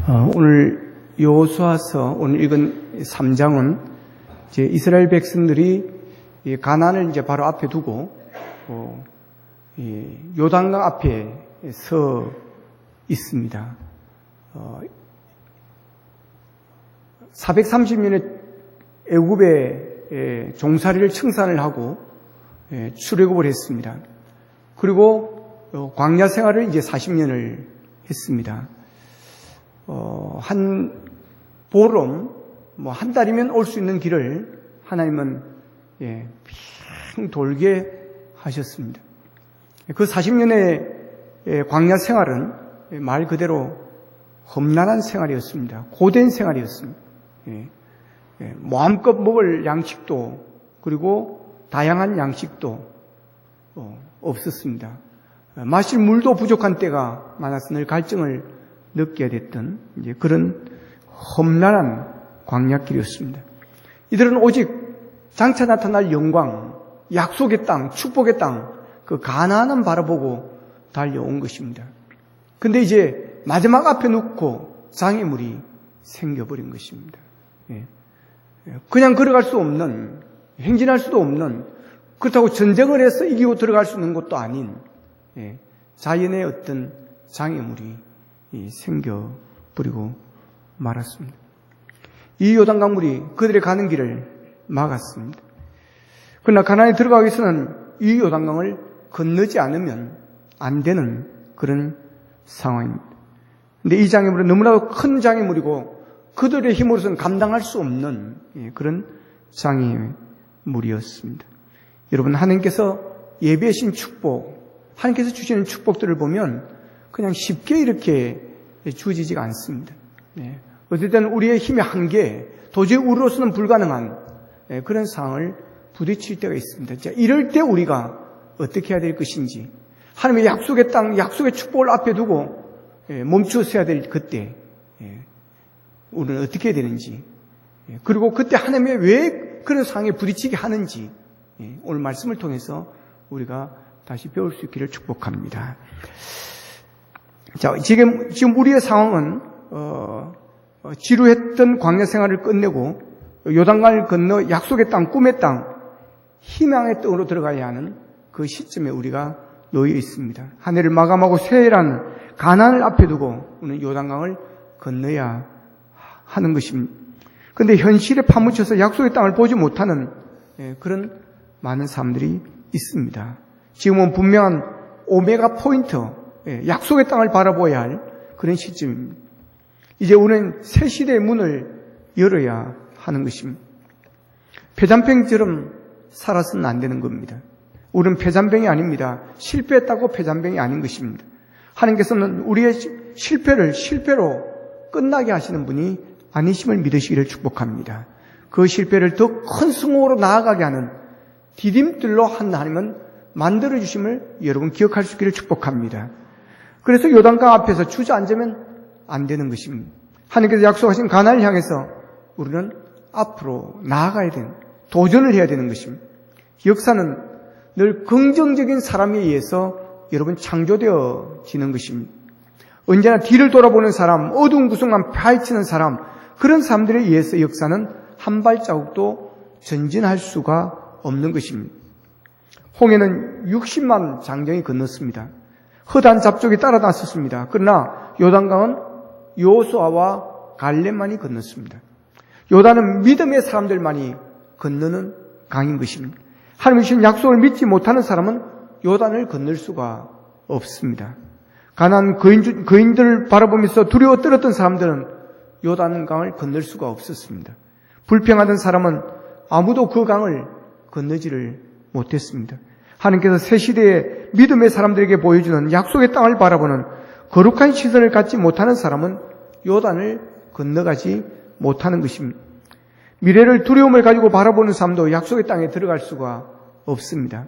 오늘 여호수아서 오늘 읽은 3장은 이제 이스라엘 백성들이 가나안을 이제 바로 앞에 두고 요단강 앞에 서 있습니다. 430년의 애굽의 종살이를 청산을 하고 출애굽을 했습니다. 그리고 광야 생활을 이제 40년을 했습니다. 한 보름, 한 달이면 올 수 있는 길을 하나님은 빙 돌게 하셨습니다. 그 40년의 광야 생활은 말 그대로 험난한 생활이었습니다. 고된 생활이었습니다. 마음껏 먹을 양식도 그리고 다양한 양식도 없었습니다. 마실 물도 부족한 때가 많아서 늘 갈증을 느끼게 됐던 이제 그런 험난한 광야길이었습니다. 이들은 오직 장차 나타날 영광, 약속의 땅, 축복의 땅, 그 가나안은 바라보고 달려온 것입니다. 근데 이제 마지막 앞에 놓고 장애물이 생겨버린 것입니다. 그냥 걸어갈 수 없는, 행진할 수도 없는, 그렇다고 전쟁을 해서 이기고 들어갈 수 있는 것도 아닌 자연의 어떤 장애물이 생겨버리고 말았습니다. 이 요단강물이 그들의 가는 길을 막았습니다. 그러나 가나안에 들어가기 위해서는 이 요단강을 건너지 않으면 안 되는 그런 상황입니다. 근데 이 장애물은 너무나도 큰 장애물이고 그들의 힘으로서는 감당할 수 없는 그런 장애물이었습니다. 여러분, 하나님께서 예비하신 축복, 하나님께서 주시는 축복들을 보면 그냥 쉽게 이렇게 주어지지가 않습니다. 어쨌든 우리의 힘의 한계, 도저히 우리로서는 불가능한 그런 상황을 부딪힐 때가 있습니다. 자, 이럴 때 우리가 어떻게 해야 될 것인지, 하나님의 약속의 땅, 약속의 축복을 앞에 두고 멈추어서야 될 그때 우리는 어떻게 해야 되는지, 그리고 그때 하나님이 왜 그런 상황에 부딪히게 하는지 오늘 말씀을 통해서 우리가 다시 배울 수 있기를 축복합니다. 자, 지금 우리의 상황은 지루했던 광야 생활을 끝내고 요단강을 건너 약속의 땅, 꿈의 땅, 희망의 땅으로 들어가야 하는 그 시점에 우리가 놓여 있습니다. 한 해를 마감하고 새해라는 가나안을 앞에 두고 우리는 요단강을 건너야 하는 것입니다. 그런데 현실에 파묻혀서 약속의 땅을 보지 못하는 그런 많은 사람들이 있습니다. 지금은 분명한 오메가 포인트, 약속의 땅을 바라보아야 할 그런 시점입니다. 이제 우리는 새 시대의 문을 열어야 하는 것입니다. 폐잔병처럼 살아서는 안 되는 겁니다. 우리는 폐잔병이 아닙니다. 실패했다고 폐잔병이 아닌 것입니다. 하나님께서는 우리의 실패를 실패로 끝나게 하시는 분이 아니심을 믿으시기를 축복합니다. 그 실패를 더 큰 승호로 나아가게 하는 디딤돌로 하나님은 만들어주심을 여러분 기억할 수 있기를 축복합니다. 그래서 요단강 앞에서 주저앉으면 안 되는 것입니다. 하나님께서 약속하신 가나안을 향해서 우리는 앞으로 나아가야 되는, 도전을 해야 되는 것입니다. 역사는 늘 긍정적인 사람에 의해서 여러분 창조되어지는 것입니다. 언제나 뒤를 돌아보는 사람, 어두운 구석만 파헤치는 사람, 그런 사람들에 의해서 역사는 한 발자국도 전진할 수가 없는 것입니다. 홍해는 60만 장정이 건넜습니다. 허다한 잡족이 따라 나섰습니다. 그러나 요단강은 여호수아와 갈렙만이 건넜습니다. 요단은 믿음의 사람들만이 건너는 강인 것입니다. 하나님이 주신 약속을 믿지 못하는 사람은 요단을 건널 수가 없습니다. 가나안 거인들을 바라보면서 두려워 떨었던 사람들은 요단강을 건널 수가 없었습니다. 불평하던 사람은 아무도 그 강을 건너지를 못했습니다. 하나님께서 새 시대의 믿음의 사람들에게 보여주는 약속의 땅을 바라보는 거룩한 시선을 갖지 못하는 사람은 요단을 건너가지 못하는 것입니다. 미래를 두려움을 가지고 바라보는 사람도 약속의 땅에 들어갈 수가 없습니다.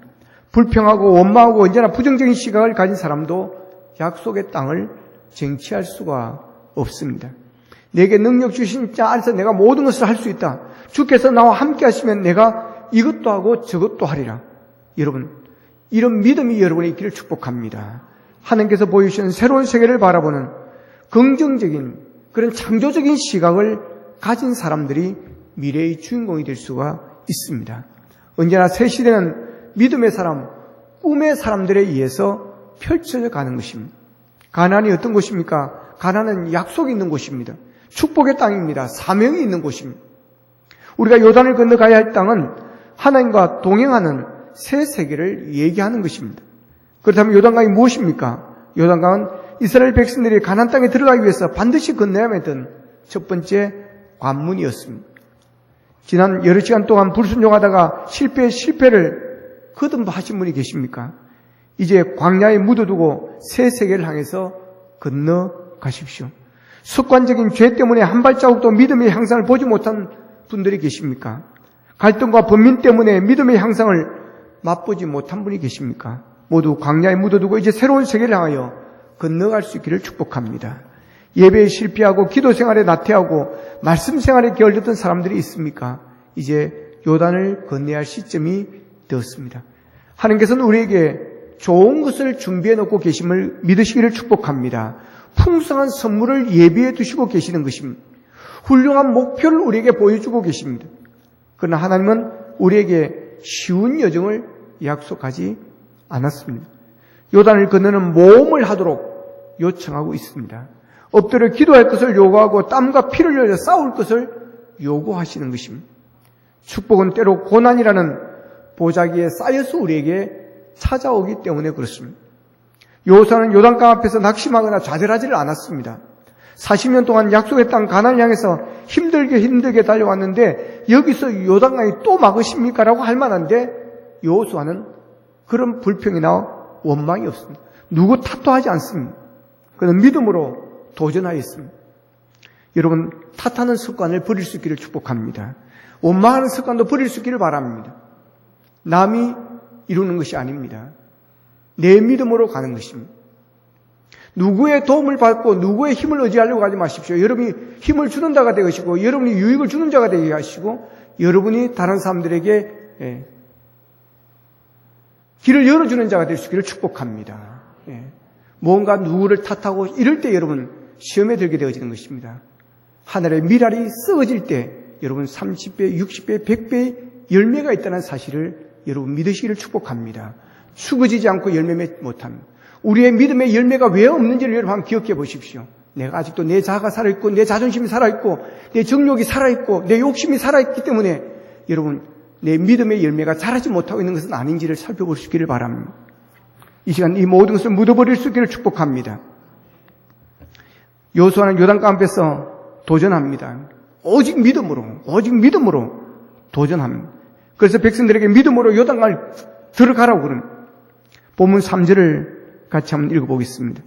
불평하고 원망하고 언제나 부정적인 시각을 가진 사람도 약속의 땅을 쟁취할 수가 없습니다. 내게 능력 주신 자 안에서 내가 모든 것을 할 수 있다. 주께서 나와 함께 하시면 내가 이것도 하고 저것도 하리라. 여러분, 이런 믿음이 여러분의 있기를 축복합니다. 하나님께서 보여주시는 새로운 세계를 바라보는 긍정적인 그런 창조적인 시각을 가진 사람들이 미래의 주인공이 될 수가 있습니다. 언제나 새 시대는 믿음의 사람, 꿈의 사람들에 의해서 펼쳐져 가는 것입니다. 가나안이 어떤 곳입니까? 가나안은 약속이 있는 곳입니다. 축복의 땅입니다. 사명이 있는 곳입니다. 우리가 요단을 건너가야 할 땅은 하나님과 동행하는 새 세계를 얘기하는 것입니다. 그렇다면 요단강이 무엇입니까? 요단강은 이스라엘 백성들이 가나안 땅에 들어가기 위해서 반드시 건너야만 했던 첫 번째 관문이었습니다. 지난 여러 시간 동안 불순종하다가 실패를 거듭하신 분이 계십니까? 이제 광야에 묻어두고 새 세계를 향해서 건너가십시오. 습관적인 죄 때문에 한 발자국도 믿음의 향상을 보지 못한 분들이 계십니까? 갈등과 번민 때문에 믿음의 향상을 맛보지 못한 분이 계십니까? 모두 광야에 묻어두고 이제 새로운 세계를 향하여 건너갈 수 있기를 축복합니다. 예배에 실패하고 기도 생활에 나태하고 말씀 생활에 게을렀던 사람들이 있습니까? 이제 요단을 건너야 할 시점이 되었습니다. 하나님께서는 우리에게 좋은 것을 준비해 놓고 계심을 믿으시기를 축복합니다. 풍성한 선물을 예비해 두시고 계시는 것입니다. 훌륭한 목표를 우리에게 보여주고 계십니다. 그러나 하나님은 우리에게 쉬운 여정을 약속하지 않았습니다. 요단을 건너는 모험을 하도록 요청하고 있습니다. 엎드려 기도할 것을 요구하고 땀과 피를 흘려 싸울 것을 요구하시는 것입니다. 축복은 때로 고난이라는 보자기에 쌓여서 우리에게 찾아오기 때문에 그렇습니다. 여호수아는 요단강 앞에서 낙심하거나 좌절하지를 않았습니다. 40년 동안 약속의 땅 가나안을 향해서 힘들게 달려왔는데 여기서 요단강이 또 막으십니까? 라고 할 만한데 여호수아는 그런 불평이나 원망이 없습니다. 누구 탓도 하지 않습니다. 그는 믿음으로 도전하였습니다. 여러분, 탓하는 습관을 버릴 수 있기를 축복합니다. 원망하는 습관도 버릴 수 있기를 바랍니다. 남이 이루는 것이 아닙니다. 내 믿음으로 가는 것입니다. 누구의 도움을 받고 누구의 힘을 의지하려고 하지 마십시오. 여러분이 힘을 주는 자가 되시고 여러분이 유익을 주는 자가 되게 하시고 여러분이 다른 사람들에게 길을 열어주는 자가 될 수 있기를 축복합니다. 무언가 누구를 탓하고 이럴 때 여러분 시험에 들게 되어지는 것입니다. 하늘의 미랄이 썩어질 때 여러분 30배, 60배, 100배의 열매가 있다는 사실을 여러분 믿으시기를 축복합니다. 죽어지지 않고 열매 맺지 못합니다. 우리의 믿음의 열매가 왜 없는지를 여러분 한번 기억해 보십시오. 내가 아직도 내 자아가 살아있고 내 자존심이 살아있고 내 정욕이 살아있고 내 욕심이 살아있기 때문에 여러분 내 믿음의 열매가 자라지 못하고 있는 것은 아닌지를 살펴볼 수 있기를 바랍니다. 이 시간 이 모든 것을 묻어버릴 수 있기를 축복합니다. 여호수아는 요단강 앞에서 도전합니다. 오직 믿음으로 도전합니다. 그래서 백성들에게 믿음으로 요단강을 들어가라고 그럽니다. 본문 3절을 같이 한번 읽어보겠습니다.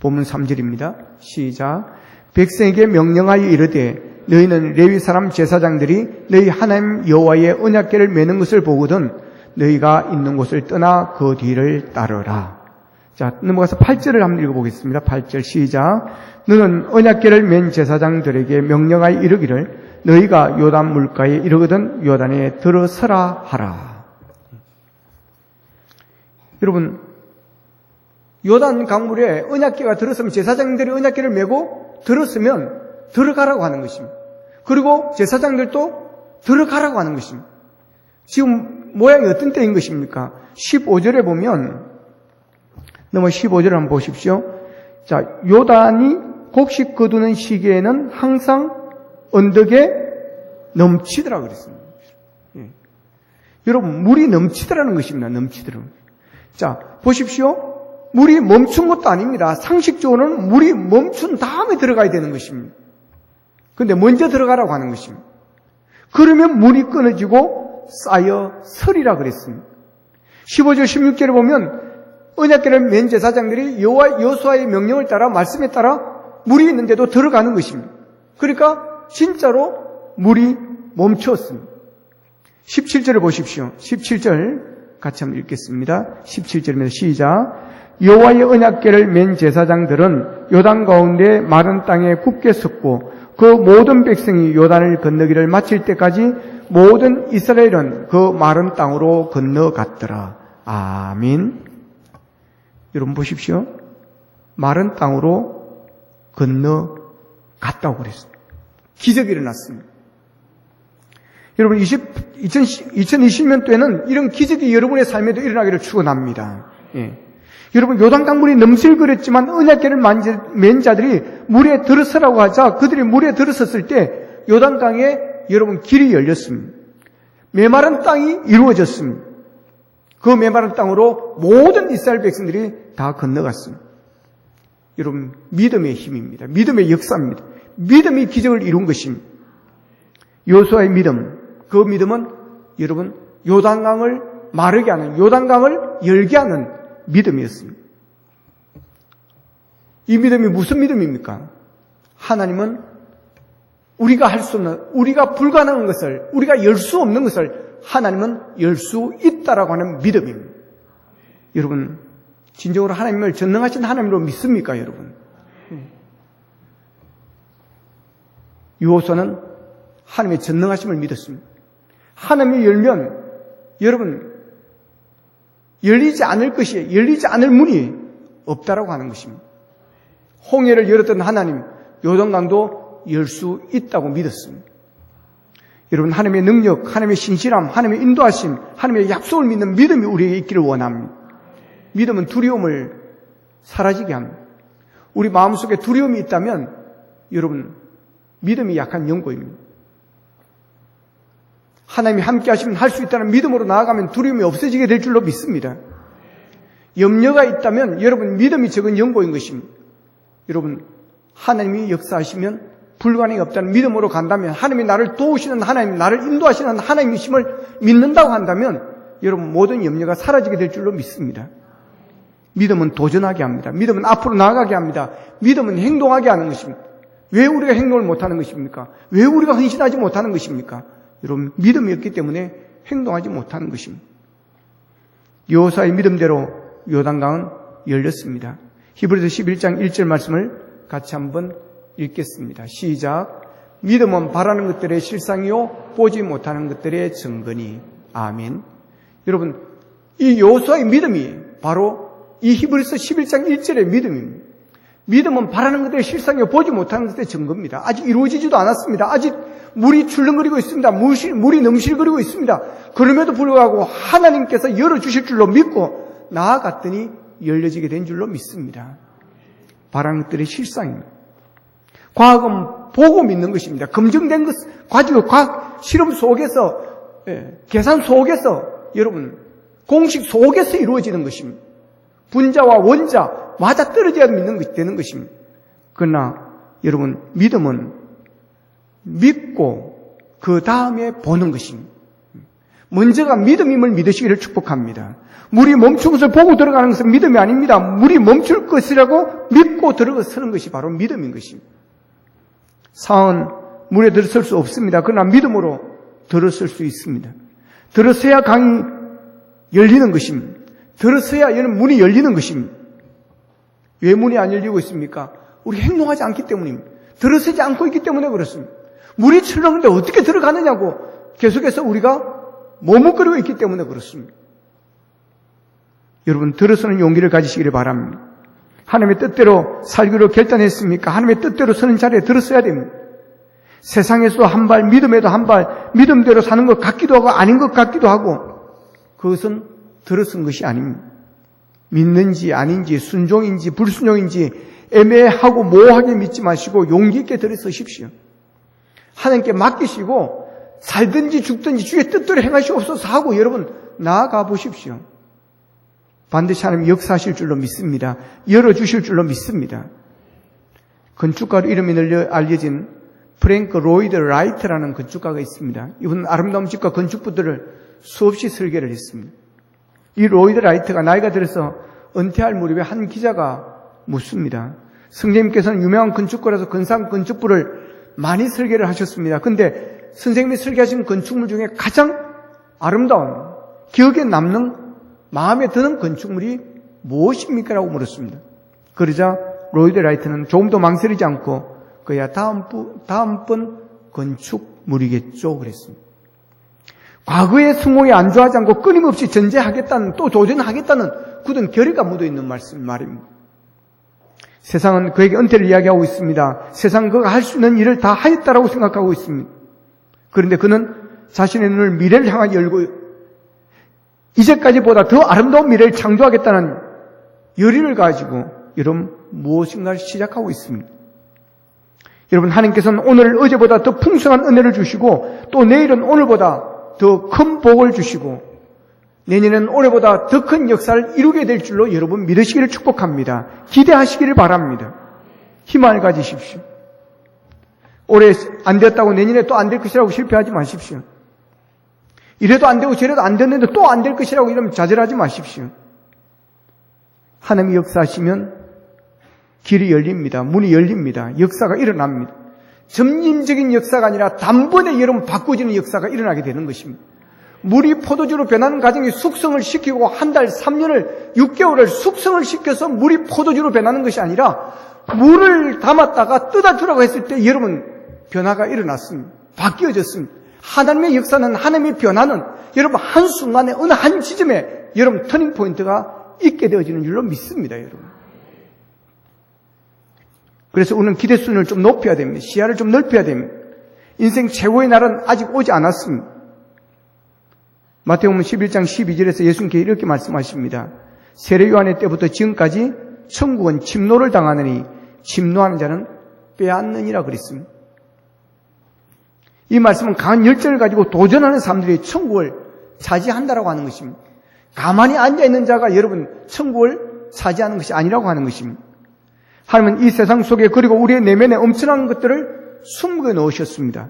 본문 3절입니다. 시작. 백성에게 명령하여 이르되 너희는 레위 사람 제사장들이 너희 하나님 여호와의 언약궤를 매는 것을 보거든 너희가 있는 곳을 떠나 그 뒤를 따르라. 자, 넘어가서 8절을 한번 읽어보겠습니다. 8절 시작. 너는 언약궤를 맨 제사장들에게 명령하여 이르기를 너희가 요단 물가에 이르거든 요단에 들어서라 하라. 여러분, 요단 강물에 언약궤가 들었으면 제사장들이 언약궤를 메고 들었으면 들어가라고 하는 것입니다. 그리고 제사장들도 들어가라고 하는 것입니다. 지금 모양이 어떤 때인 것입니까? 15절에 보면 넘어 15절을 한번 보십시오. 자, 요단이 곡식 거두는 시기에는 항상 언덕에 넘치더라 그랬습니다. 예. 여러분, 물이 넘치더라는 것입니다. 넘치더라는. 자, 보십시오. 물이 멈춘 것도 아닙니다. 상식적으로는 물이 멈춘 다음에 들어가야 되는 것입니다. 그런데 먼저 들어가라고 하는 것입니다. 그러면 물이 끊어지고 쌓여 서리라 그랬습니다. 15절 16절에 보면 언약궤를 맨 제사장들이 여호수아의 명령을 따라 말씀에 따라 물이 있는데도 들어가는 것입니다. 그러니까 진짜로 물이 멈췄습니다. 17절을 보십시오. 17절 같이 한번 읽겠습니다. 17절입니다. 시작. 여호와의 언약궤를 맨 제사장들은 요단 가운데 마른 땅에 굳게 섰고 그 모든 백성이 요단을 건너기를 마칠 때까지 모든 이스라엘은 그 마른 땅으로 건너갔더라. 아멘. 여러분 보십시오. 마른 땅으로 건너갔다고 그랬습니다. 기적이 일어났습니다. 여러분 2020년도에는 이런 기적이 여러분의 삶에도 일어나기를 축원합니다. 예. 여러분 요단강물이 넘실거렸지만 언약궤를 맨 자들이 물에 들어서라고 하자 그들이 물에 들어섰을 때 요단강에 여러분 길이 열렸습니다. 메마른 땅이 이루어졌습니다. 그 메마른 땅으로 모든 이스라엘 백성들이 다 건너갔습니다. 여러분 믿음의 힘입니다. 믿음의 역사입니다. 믿음이 기적을 이룬 것입니다. 여호수아의 믿음, 그 믿음은 여러분 요단강을 마르게 하는, 요단강을 열게 하는 믿음이었습니다. 이 믿음이 무슨 믿음입니까? 하나님은 우리가 할 수 없는, 우리가 불가능한 것을, 우리가 열 수 없는 것을 하나님은 열 수 있다라고 하는 믿음입니다. 여러분 진정으로 하나님을 전능하신 하나님으로 믿습니까, 여러분? 여호수아는 하나님의 전능하심을 믿었습니다. 하나님이 열면 여러분 열리지 않을 것이, 열리지 않을 문이 없다라고 하는 것입니다. 홍해를 열었던 하나님, 요단강도 열 수 있다고 믿었습니다. 여러분 하나님의 능력, 하나님의 신실함, 하나님의 인도하심, 하나님의 약속을 믿는 믿음이 우리에게 있기를 원합니다. 믿음은 두려움을 사라지게 합니다. 우리 마음속에 두려움이 있다면 여러분 믿음이 약한 연고입니다. 하나님이 함께 하시면 할 수 있다는 믿음으로 나아가면 두려움이 없어지게 될 줄로 믿습니다. 염려가 있다면 여러분 믿음이 적은 연고인 것입니다. 여러분 하나님이 역사하시면 불가능이 없다는 믿음으로 간다면, 하나님이 나를 도우시는 하나님, 나를 인도하시는 하나님이심을 믿는다고 한다면 여러분 모든 염려가 사라지게 될 줄로 믿습니다. 믿음은 도전하게 합니다. 믿음은 앞으로 나아가게 합니다. 믿음은 행동하게 하는 것입니다. 왜 우리가 행동을 못하는 것입니까? 왜 우리가 헌신하지 못하는 것입니까? 여러분 믿음이 없기 때문에 행동하지 못하는 것입니다. 여호수아의 믿음대로 요단강은 열렸습니다. 히브리서 11장 1절 말씀을 같이 한번 읽겠습니다. 시작. 믿음은 바라는 것들의 실상이요 보지 못하는 것들의 증거니. 아멘. 여러분 이 여호수아의 믿음이 바로 이 히브리서 11장 1절의 믿음입니다. 믿음은 바라는 것들의 실상이요 보지 못하는 것들의 증거입니다. 아직 이루어지지도 않았습니다. 아직 물이 출렁거리고 있습니다. 물이 넘실거리고 있습니다. 그럼에도 불구하고 하나님께서 열어주실 줄로 믿고 나아갔더니 열려지게 된 줄로 믿습니다. 바라는 것들의 실상입니다. 과학은 보고 믿는 것입니다. 검증된 것 가지고 과학 실험 속에서, 계산 속에서, 여러분 공식 속에서 이루어지는 것입니다. 분자와 원자 맞아떨어져야 되는 것입니다. 그러나 여러분 믿음은 믿고 그 다음에 보는 것입니다. 먼저가 믿음임을 믿으시기를 축복합니다. 물이 멈춘 것을 보고 들어가는 것은 믿음이 아닙니다. 물이 멈출 것이라고 믿고 들어서는 것이 바로 믿음인 것입니다. 상은 물에 들어설 수 없습니다. 그러나 믿음으로 들어설 수 있습니다. 들어서야 강이 열리는 것입니다. 들어서야 문이 열리는 것입니다. 왜 문이 안 열리고 있습니까? 우리 행동하지 않기 때문입니다. 들어서지 않고 있기 때문에 그렇습니다. 물이 출렁는데 어떻게 들어가느냐고 계속해서 우리가 머뭇거리고 있기 때문에 그렇습니다. 여러분 들어서는 용기를 가지시기를 바랍니다. 하나님의 뜻대로 살기로 결단했습니까? 하나님의 뜻대로 서는 자리에 들어서야 됩니다. 세상에서도 한 발, 믿음에도 한 발, 믿음대로 사는 것 같기도 하고 아닌 것 같기도 하고 그것은 들어선 것이 아닙니다. 믿는지 아닌지 순종인지 불순종인지 애매하고 모호하게 믿지 마시고 용기 있게 들어서십시오. 하나님께 맡기시고 살든지 죽든지 주의 뜻대로 행하시옵소서 하고 여러분 나아가 보십시오. 반드시 하나님 역사하실 줄로 믿습니다. 열어주실 줄로 믿습니다. 건축가로 이름이 널려 알려진 프랭크 로이드 라이트라는 건축가가 있습니다. 이분은 아름다운 집과 건축부들을 수없이 설계를 했습니다. 이 로이드 라이트가 나이가 들어서 은퇴할 무렵에 한 기자가 묻습니다. 선생님께서는 유명한 건축가라서 근사한 건축물을 많이 설계를 하셨습니다. 그런데 선생님이 설계하신 건축물 중에 가장 아름다운 기억에 남는 마음에 드는 건축물이 무엇입니까? 라고 물었습니다. 그러자 로이드 라이트는 조금 더 망설이지 않고 그야 다음번 건축물이겠죠 그랬습니다. 과거의 성공에 안주하지 않고 끊임없이 전제하겠다는 또 도전하겠다는 굳은 결의가 묻어있는 말입니다. 세상은 그에게 은퇴를 이야기하고 있습니다. 세상은 그가 할 수 있는 일을 다 하였다라고 생각하고 있습니다. 그런데 그는 자신의 눈을 미래를 향하게 열고 이제까지보다 더 아름다운 미래를 창조하겠다는 열의를 가지고 여러분 무엇인가를 시작하고 있습니다. 여러분, 하나님께서는 오늘 어제보다 더 풍성한 은혜를 주시고 또 내일은 오늘보다 더 큰 복을 주시고 내년에는 올해보다 더 큰 역사를 이루게 될 줄로 여러분 믿으시기를 축복합니다. 기대하시기를 바랍니다. 희망을 가지십시오. 올해 안 됐다고 내년에 또 안 될 것이라고 실패하지 마십시오. 이래도 안 되고 저래도 안 됐는데 또 안 될 것이라고 이러면 좌절하지 마십시오. 하나님이 역사하시면 길이 열립니다. 문이 열립니다. 역사가 일어납니다. 점진적인 역사가 아니라 단번에 여러분 바꿔지는 역사가 일어나게 되는 것입니다. 물이 포도주로 변하는 과정이 숙성을 시키고 한 달, 3년을, 6개월을 숙성을 시켜서 물이 포도주로 변하는 것이 아니라 물을 담았다가 뜯어주라고 했을 때 여러분 변화가 일어났습니다. 바뀌어졌습니다. 하나님의 역사는, 하나님의 변화는 여러분 한순간에 어느 한 지점에 여러분 터닝 포인트가 있게 되어지는 줄로 믿습니다. 여러분. 그래서 우리는 기대수준을 좀 높여야 됩니다. 시야를 좀 넓혀야 됩니다. 인생 최고의 날은 아직 오지 않았습니다. 마태복음 11장 12절에서 예수님께 이렇게 말씀하십니다. 세례 요한의 때부터 지금까지 천국은 침노를 당하느니 침노하는 자는 빼앗느니라 그랬습니다. 이 말씀은 강한 열정을 가지고 도전하는 사람들이 천국을 차지한다라고 하는 것입니다. 가만히 앉아있는 자가 여러분 천국을 차지하는 것이 아니라고 하는 것입니다. 하나님은 이 세상 속에 그리고 우리의 내면에 엄청난 것들을 숨겨 놓으셨습니다.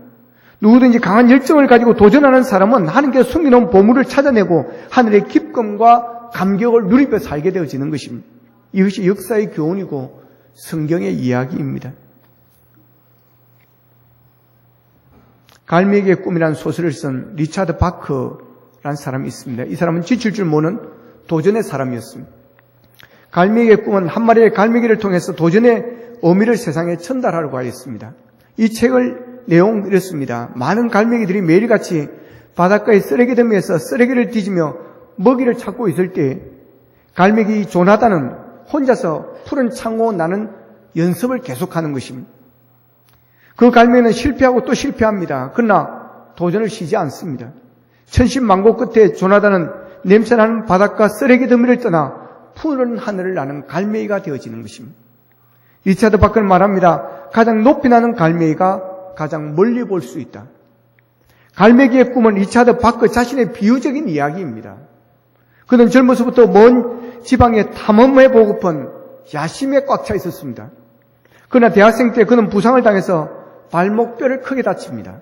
누구든지 강한 열정을 가지고 도전하는 사람은 하나님께서 숨겨놓은 보물을 찾아내고 하늘의 기쁨과 감격을 누리며 살게 되어지는 것입니다. 이것이 역사의 교훈이고 성경의 이야기입니다. 갈매기의 꿈이라는 소설을 쓴 리차드 바크라는 사람이 있습니다. 이 사람은 지칠 줄 모르는 도전의 사람이었습니다. 갈매기의 꿈은 한 마리의 갈매기를 통해서 도전의 의미를 세상에 전달하려고 하였습니다. 이 책을 내용 이렇습니다. 많은 갈매기들이 매일같이 바닷가의 쓰레기더미에서 쓰레기를 뒤지며 먹이를 찾고 있을 때 갈매기 조나단은 혼자서 푸른 창고 나는 연습을 계속하는 것입니다. 그 갈매기는 실패하고 또 실패합니다. 그러나 도전을 쉬지 않습니다. 천신만고 끝에 조나단은 냄새나는 바닷가 쓰레기더미를 떠나 푸른 하늘을 나는 갈매기가 되어지는 것입니다. 리차드 바크는 말합니다. 가장 높이 나는 갈매기가 가장 멀리 볼 수 있다. 갈매기의 꿈은 리차드 바크 자신의 비유적인 이야기입니다. 그는 젊어서부터 먼 지방에 탐험해보고픈 야심에 꽉 차 있었습니다. 그러나 대학생 때 그는 부상을 당해서 발목뼈를 크게 다칩니다.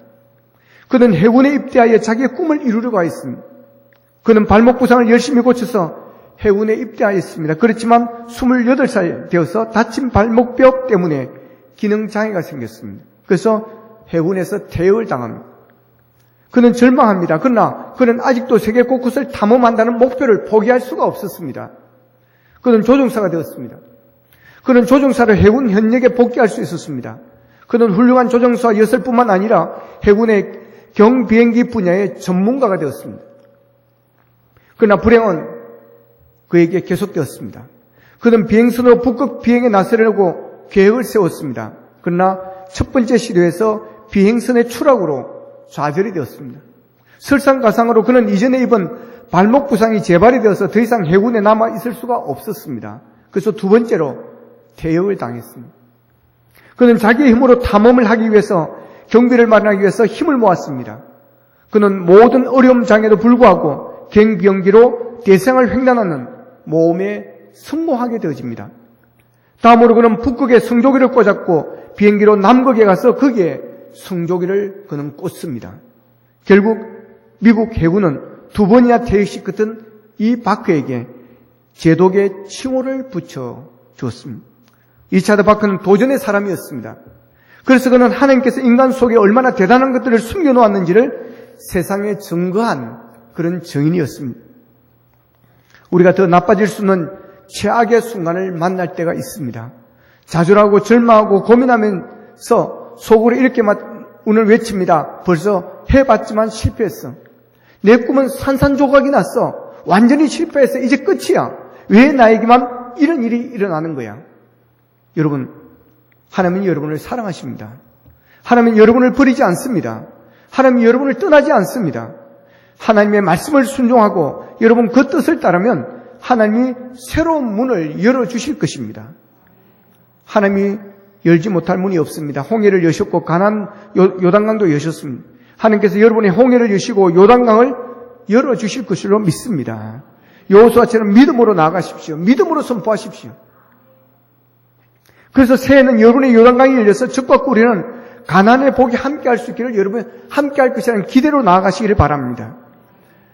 그는 해군에 입대하여 자기의 꿈을 이루려고 하였습니다. 그는 발목 부상을 열심히 고쳐서 해군에 입대하였습니다. 그렇지만 28살 되어서 다친 발목뼈 때문에 기능장애가 생겼습니다. 그래서 해군에서 퇴역을 당합니다. 그는 절망합니다. 그러나 그는 아직도 세계 곳곳을 탐험한다는 목표를 포기할 수가 없었습니다. 그는 조종사가 되었습니다. 그는 조종사를 해군 현역에 복귀할 수 있었습니다. 그는 훌륭한 조종사였을 뿐만 아니라 해군의 경비행기 분야의 전문가가 되었습니다. 그러나 불행은 그에게 계속되었습니다. 그는 비행선으로 북극 비행에 나서려고 계획을 세웠습니다. 그러나 첫 번째 시도에서 비행선의 추락으로 좌절이 되었습니다. 설상가상으로 그는 이전에 입은 발목 부상이 재발이 되어서 더 이상 해군에 남아 있을 수가 없었습니다. 그래서 두 번째로 퇴역을 당했습니다. 그는 자기의 힘으로 탐험을 하기 위해서 경비를 마련하기 위해서 힘을 모았습니다. 그는 모든 어려움 장에도 불구하고 갱비연기로 대상을 횡단하는 모험에 성공하게 되어집니다. 다음으로 그는 북극에 성조기를 꽂았고 비행기로 남극에 가서 거기에 성조기를 그는 꽂습니다. 결국 미국 해군은 두 번이나 퇴역시 끝은 이 바크에게 제독의 칭호를 붙여 주었습니다. 리차드 바크는 도전의 사람이었습니다. 그래서 그는 하나님께서 인간 속에 얼마나 대단한 것들을 숨겨놓았는지를 세상에 증거한 그런 증인이었습니다. 우리가 더 나빠질 수 있는 최악의 순간을 만날 때가 있습니다. 좌절하고 절망하고 고민하면서 속으로 이렇게 오늘 외칩니다. 벌써 해봤지만 실패했어. 내 꿈은 산산조각이 났어. 완전히 실패했어. 이제 끝이야. 왜 나에게만 이런 일이 일어나는 거야? 여러분, 하나님은 여러분을 사랑하십니다. 하나님은 여러분을 버리지 않습니다. 하나님은 여러분을 떠나지 않습니다. 하나님의 말씀을 순종하고 여러분 그 뜻을 따르면 하나님이 새로운 문을 열어주실 것입니다. 하나님이 열지 못할 문이 없습니다. 홍해를 여셨고 요단강도 여셨습니다. 하나님께서 여러분의 홍해를 여시고 요단강을 열어주실 것으로 믿습니다. 여호수아처럼 믿음으로 나아가십시오. 믿음으로 선포하십시오. 그래서 새해는 여러분의 요단강이 열려서 적과 꿀이는 가나안의 복이 함께할 수 있기를 여러분 함께할 것이라는 기대로 나아가시기를 바랍니다.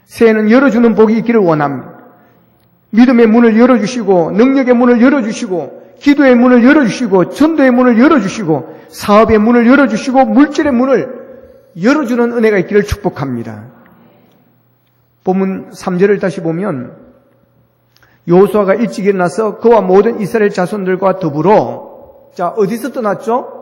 새해는 열어주는 복이 있기를 원합니다. 믿음의 문을 열어주시고 능력의 문을 열어주시고 기도의 문을 열어주시고 전도의 문을 열어주시고 사업의 문을 열어주시고 물질의 문을 열어주는 은혜가 있기를 축복합니다. 본문 3절을 다시 보면 여호수아가 일찍 일어나서 그와 모든 이스라엘 자손들과 더불어 자 어디서 떠났죠?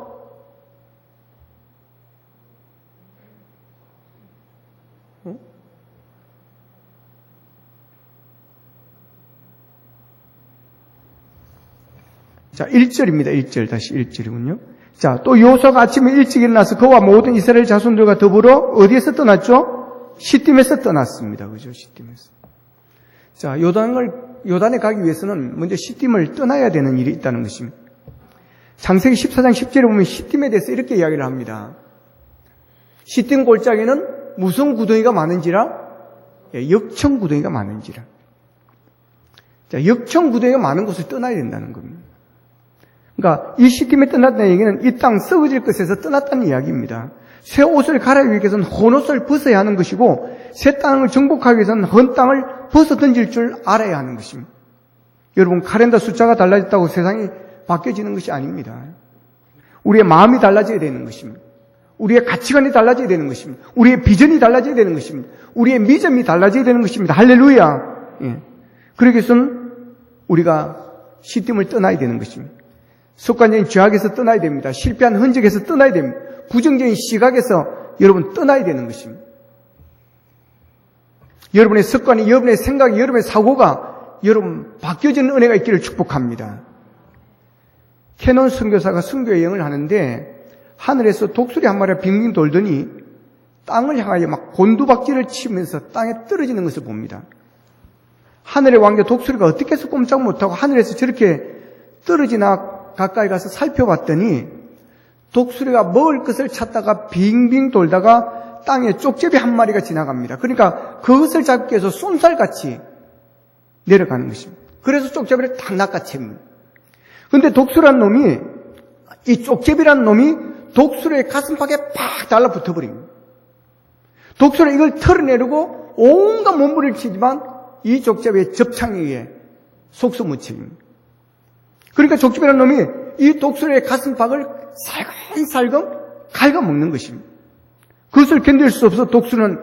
자, 1절입니다. 1절, 다시 1절이군요. 자, 또 여호수아가 아침에 일찍 일어나서 그와 모든 이스라엘 자손들과 더불어 어디에서 떠났죠? 시딤에서 떠났습니다. 그죠? 시딤에서. 자, 요단에 가기 위해서는 먼저 시딤을 떠나야 되는 일이 있다는 것입니다. 창세기 14장 10절에 보면 시딤에 대해서 이렇게 이야기를 합니다. 시딤 골짜기는 무슨 구덩이가 많은지라? 역청 구덩이가 많은지라. 자, 역청 구덩이가 많은 곳을 떠나야 된다는 겁니다. 그러니까 이 시딤에 떠났다는 얘기는 이 땅 썩어질 것에서 떠났다는 이야기입니다. 새 옷을 갈아입기 위해서는 헌 옷을 벗어야 하는 것이고 새 땅을 정복하기 위해서는 헌 땅을 벗어 던질 줄 알아야 하는 것입니다. 여러분 카렌더 숫자가 달라졌다고 세상이 바뀌어지는 것이 아닙니다. 우리의 마음이 달라져야 되는 것입니다. 우리의 가치관이 달라져야 되는 것입니다. 우리의 비전이 달라져야 되는 것입니다. 우리의 믿음이 달라져야 되는 것입니다. 할렐루야. 예. 그러기 위해서는 우리가 시딤을 떠나야 되는 것입니다. 습관적인 죄악에서 떠나야 됩니다. 실패한 흔적에서 떠나야 됩니다. 부정적인 시각에서 여러분 떠나야 되는 것입니다. 여러분의 습관이, 여러분의 생각이, 여러분의 사고가 여러분 바뀌어지는 은혜가 있기를 축복합니다. 캐논 선교사가 선교 여행을 하는데 하늘에서 독수리 한 마리가 빙빙 돌더니 땅을 향하여 막 곤두박질을 치면서 땅에 떨어지는 것을 봅니다. 하늘의 왕자 독수리가 어떻게 해서 꼼짝 못하고 하늘에서 저렇게 떨어지나 가까이 가서 살펴봤더니 독수리가 먹을 것을 찾다가 빙빙 돌다가 땅에 쪽제비 한 마리가 지나갑니다. 그러니까 그것을 잡기 위해서 쏜살같이 내려가는 것입니다. 그래서 쪽제비를 딱 낚아챕니다. 그런데 독수리란 놈이, 이 쪽제비란 놈이 독수리의 가슴팍에 팍 달라붙어버립니다. 독수리가 이걸 털어내려고 온갖 몸부림을 치지만 이 쪽제비의 접창에 의해 속수무책입니다. 그러니까 족집이라는 놈이 이 독수리의 가슴팍을 살금살금 갉아먹는 것입니다. 그것을 견딜 수 없어 독수리는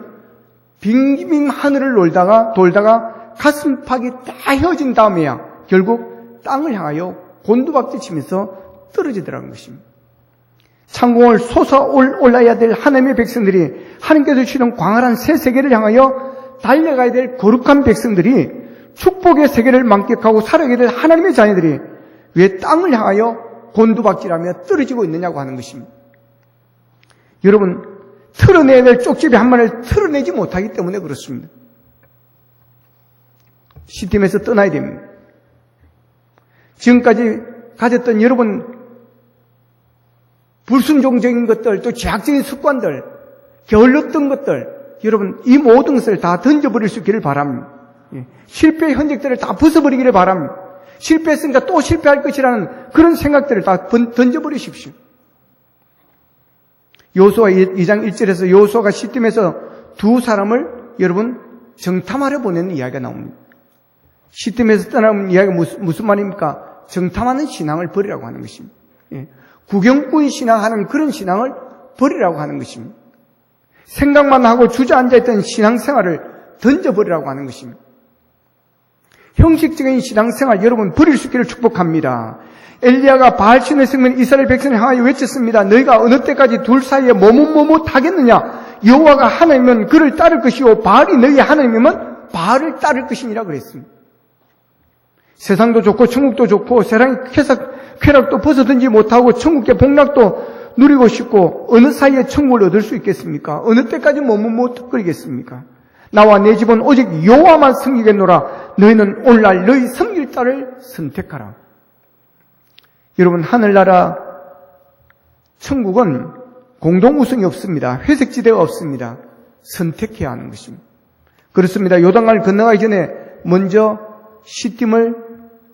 빙빙 하늘을 돌다가 가슴팍이 다 헤어진 다음에야 결국 땅을 향하여 곤두박질 치면서 떨어지더라는 것입니다. 창공을 솟아올라야 될 하나님의 백성들이 하나님께서 주시는 광활한 새 세계를 향하여 달려가야 될 거룩한 백성들이 축복의 세계를 만끽하고 살아가야 될 하나님의 자녀들이 왜 땅을 향하여 곤두박질하며 떨어지고 있느냐고 하는 것입니다. 여러분, 털어내야 될 쪽집이 한 마리를 털어내지 못하기 때문에 그렇습니다. 시딤에서 떠나야 됩니다. 지금까지 가졌던 여러분 불순종적인 것들, 또 죄악적인 습관들, 게을렀던 것들, 여러분 이 모든 것을 다 던져버릴 수 있기를 바랍니다. 실패의 흔적들을 다 벗어버리기를 바랍니다. 실패했으니까 또 실패할 것이라는 그런 생각들을 다 던져버리십시오. 여호수아 2장 1절에서 여호수아가 시딤에서 두 사람을 여러분 정탐하려 보내는 이야기가 나옵니다. 시딤에서 떠나는 이야기가 무슨 말입니까? 정탐하는 신앙을 버리라고 하는 것입니다. 구경꾼 신앙하는 그런 신앙을 버리라고 하는 것입니다. 생각만 하고 주저앉아있던 신앙생활을 던져버리라고 하는 것입니다. 형식적인 신앙생활 여러분 버릴 수 있기를 축복합니다. 엘리야가 바알신의 성면 이스라엘 백성을 향하여 외쳤습니다. 너희가 어느 때까지 둘 사이에 머뭇머뭇하겠느냐? 여호와가 하나님이면 그를 따를 것이요 바알이 너희의 하나님이면 바알을 따를 것이니라 그랬습니다. 세상도 좋고 천국도 좋고 세상의 쾌락도 벗어든지 못하고 천국의 복락도 누리고 싶고 어느 사이에 천국을 얻을 수 있겠습니까? 어느 때까지 몸은 못 끓이겠습니까? 나와 내 집은 오직 여호와만 섬기겠노라. 너희는 오늘날 너희 섬길 자를 선택하라. 여러분, 하늘나라 천국은 공동 우승이 없습니다. 회색지대가 없습니다. 선택해야 하는 것입니다. 그렇습니다. 요단강을 건너가기 전에 먼저 시딤을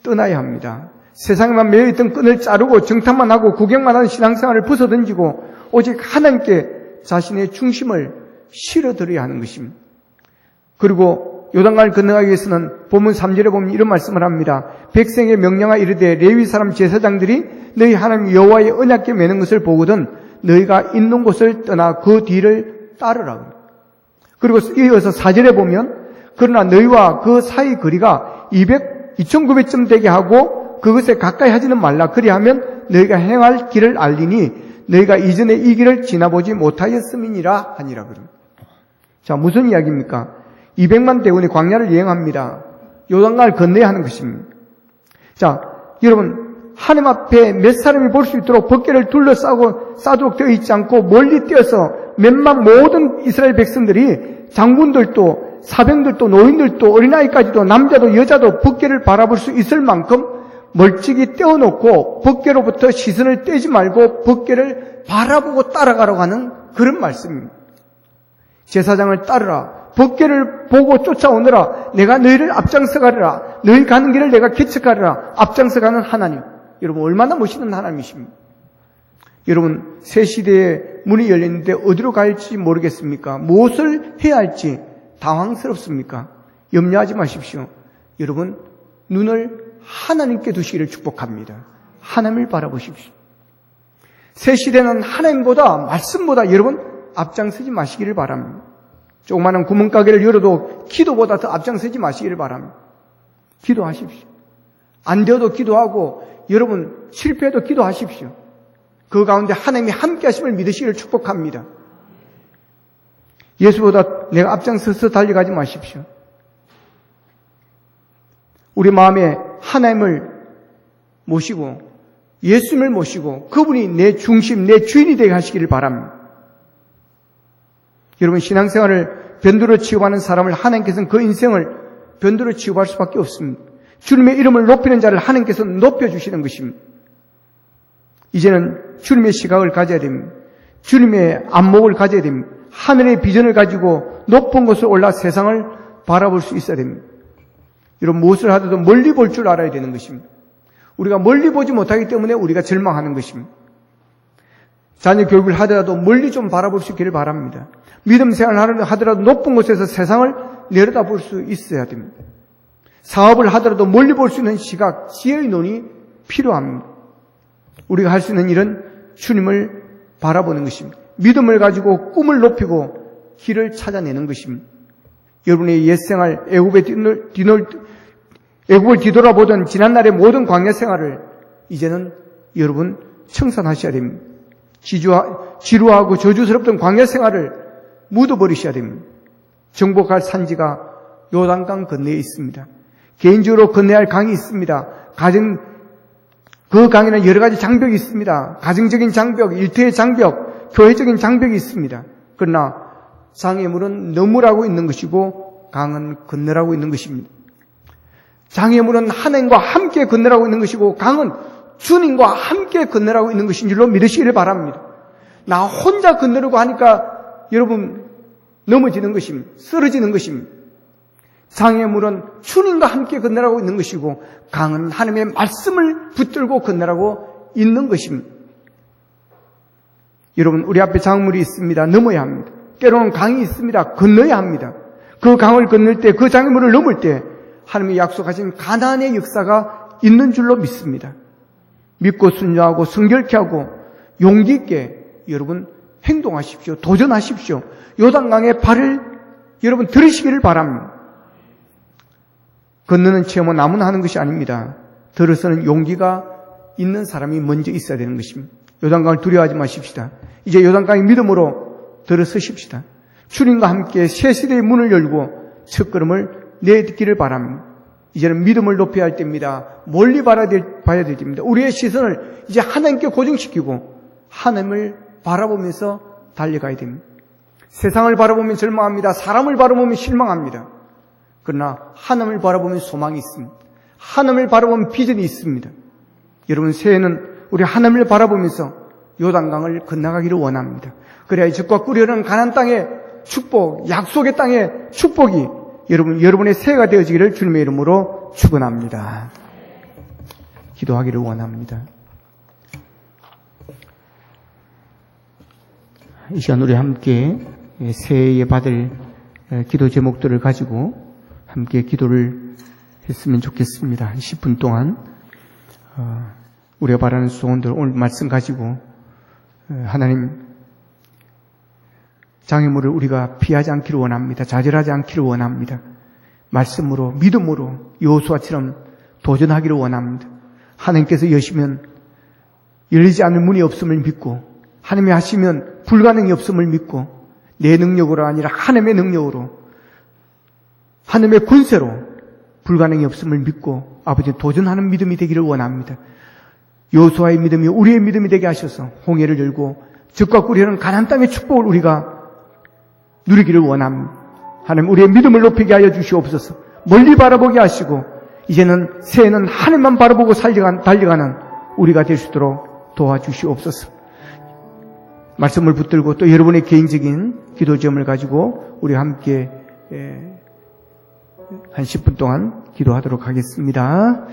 떠나야 합니다. 세상에만 매여있던 끈을 자르고 정탐만 하고 구경만 하는 신앙생활을 벗어던지고 오직 하나님께 자신의 중심을 실어드려야 하는 것입니다. 그리고 요단강을 건너가기 위해서는 본문 3절에 보면 이런 말씀을 합니다. 백성의 명령하 이르되 레위 사람 제사장들이 너희 하나님 여호와의 언약궤 매는 것을 보거든 너희가 있는 곳을 떠나 그 뒤를 따르라. 그리고 이어서 4절에 보면 그러나 너희와 그 사이 거리가 2900점 되게 하고 그것에 가까이 하지는 말라. 그리하면 너희가 행할 길을 알리니 너희가 이전에 이 길을 지나보지 못하였음이니라 하니라. 자, 무슨 이야기입니까? 200만 대군이 광야를 여행합니다. 요단강을 건너야 하는 것입니다. 자, 여러분, 하나님 앞에 몇 사람이 볼 수 있도록 벗개를 둘러싸고 싸도록 되어 있지 않고 멀리 뛰어서 몇만 모든 이스라엘 백성들이 장군들도 사병들도 노인들도 어린아이까지도 남자도 여자도 벗개를 바라볼 수 있을 만큼 멀찍이 떼어놓고 벗개로부터 시선을 떼지 말고 벗개를 바라보고 따라가라고 하는 그런 말씀입니다. 제사장을 따르라. 벗개를 보고 쫓아오느라. 내가 너희를 앞장서 가리라. 너희 가는 길을 내가 개척하리라. 앞장서 가는 하나님. 여러분, 얼마나 멋있는 하나님이십니까? 여러분, 새 시대에 문이 열렸는데 어디로 갈지 모르겠습니까? 무엇을 해야 할지 당황스럽습니까? 염려하지 마십시오. 여러분, 눈을 하나님께 두시기를 축복합니다. 하나님을 바라보십시오. 새 시대는 하나님보다, 말씀보다 여러분 앞장서지 마시기를 바랍니다. 조그마한 구멍가게를 열어도 기도보다 더 앞장서지 마시기를 바랍니다. 기도하십시오. 안 되어도 기도하고 여러분 실패해도 기도하십시오. 그 가운데 하나님이 함께 하심을 믿으시기를 축복합니다. 예수보다 내가 앞장서서 달려가지 마십시오. 우리 마음에 하나님을 모시고 예수님을 모시고 그분이 내 중심, 내 주인이 되게 하시기를 바랍니다. 여러분, 신앙생활을 변두로 취급하는 사람을 하나님께서는 그 인생을 변두로 취급할 수밖에 없습니다. 주님의 이름을 높이는 자를 하나님께서 높여주시는 것입니다. 이제는 주님의 시각을 가져야 됩니다. 주님의 안목을 가져야 됩니다. 하늘의 비전을 가지고 높은 곳을 올라 세상을 바라볼 수 있어야 됩니다. 여러분, 무엇을 하더라도 멀리 볼 줄 알아야 되는 것입니다. 우리가 멀리 보지 못하기 때문에 우리가 절망하는 것입니다. 자녀 교육을 하더라도 멀리 좀 바라볼 수 있기를 바랍니다. 믿음 생활을 하더라도 높은 곳에서 세상을 내려다볼 수 있어야 됩니다. 사업을 하더라도 멀리 볼 수 있는 시각, 지혜의 눈이 필요합니다. 우리가 할 수 있는 일은 주님을 바라보는 것입니다. 믿음을 가지고 꿈을 높이고 길을 찾아내는 것입니다. 여러분의 옛생활, 애국을 뒤돌아보던 지난날의 모든 광야 생활을 이제는 여러분 청산하셔야 됩니다. 지루하고 저주스럽던 광야 생활을 묻어버리셔야 됩니다. 정복할 산지가 요단강 건너에 있습니다. 개인적으로 건너야 할 강이 있습니다. 그 강에는 여러 가지 장벽이 있습니다. 가정적인 장벽, 일터의 장벽, 교회적인 장벽이 있습니다. 그러나 장애물은 넘으라고 있는 것이고 강은 건너라고 있는 것입니다. 장애물은 하나님과 함께 건너라고 있는 것이고 강은 주님과 함께 건너라고 있는 것인 줄로 믿으시기를 바랍니다. 나 혼자 건너려고 하니까 여러분 넘어지는 것입니다. 쓰러지는 것입니다. 장애물은 주님과 함께 건너라고 있는 것이고 강은 하나님의 말씀을 붙들고 건너라고 있는 것입니다. 여러분, 우리 앞에 장물이 있습니다. 넘어야 합니다. 때로는 강이 있습니다. 건너야 합니다. 그 강을 건널 때, 그 장애물을 넘을 때 하나님이 약속하신 가나안의 역사가 있는 줄로 믿습니다. 믿고 순종하고 성결케 하고 용기 있게 여러분 행동하십시오. 도전하십시오. 요단강의 발을 여러분 들으시기를 바랍니다. 건너는 체험은 아무나 하는 것이 아닙니다. 들어서는 용기가 있는 사람이 먼저 있어야 되는 것입니다. 요단강을 두려워하지 마십시다. 이제 요단강의 믿음으로 들어서십시다. 주님과 함께 새 시대의 문을 열고 첫걸음을 내딛기를 바랍니다. 이제는 믿음을 높여야 할 때입니다. 멀리 봐야 될 때입니다. 우리의 시선을 이제 하나님께 고정시키고 하나님을 바라보면서 달려가야 됩니다. 세상을 바라보면 절망합니다. 사람을 바라보면 실망합니다. 그러나 하나님을 바라보면 소망이 있습니다. 하나님을 바라보면 비전이 있습니다. 여러분, 새해는 우리 하나님을 바라보면서 요단강을 건너가기를 원합니다. 그래야 적과 꿀이라는 가나안 땅의 축복, 약속의 땅의 축복이 여러분의 새해가 되어지기를 주님의 이름으로 축원합니다. 기도하기를 원합니다. 이 시간 우리 함께 새해에 받을 기도 제목들을 가지고 함께 기도를 했으면 좋겠습니다. 10분 동안 우리가 바라는 소원들 오늘 말씀 가지고 하나님 장애물을 우리가 피하지 않기를 원합니다. 좌절하지 않기를 원합니다. 말씀으로 믿음으로 여호수아처럼 도전하기를 원합니다. 하나님께서 여시면 열리지 않을 문이 없음을 믿고 하나님이 하시면 불가능이 없음을 믿고 내 능력으로 아니라 하나님의 능력으로 하나님의 권세로 불가능이 없음을 믿고 아버지 도전하는 믿음이 되기를 원합니다. 여호수아의 믿음이 우리의 믿음이 되게 하셔서 홍해를 열고 적과 꿀이라는 가나안 땅의 축복을 우리가 누리기를 원합니다. 하나님 우리의 믿음을 높이게 하여 주시옵소서. 멀리 바라보게 하시고 이제는 새해는 하나님만 바라보고 달려가는 우리가 될 수 있도록 도와주시옵소서. 말씀을 붙들고 또 여러분의 개인적인 기도 제목을 가지고 우리 함께 한 10분 동안 기도하도록 하겠습니다.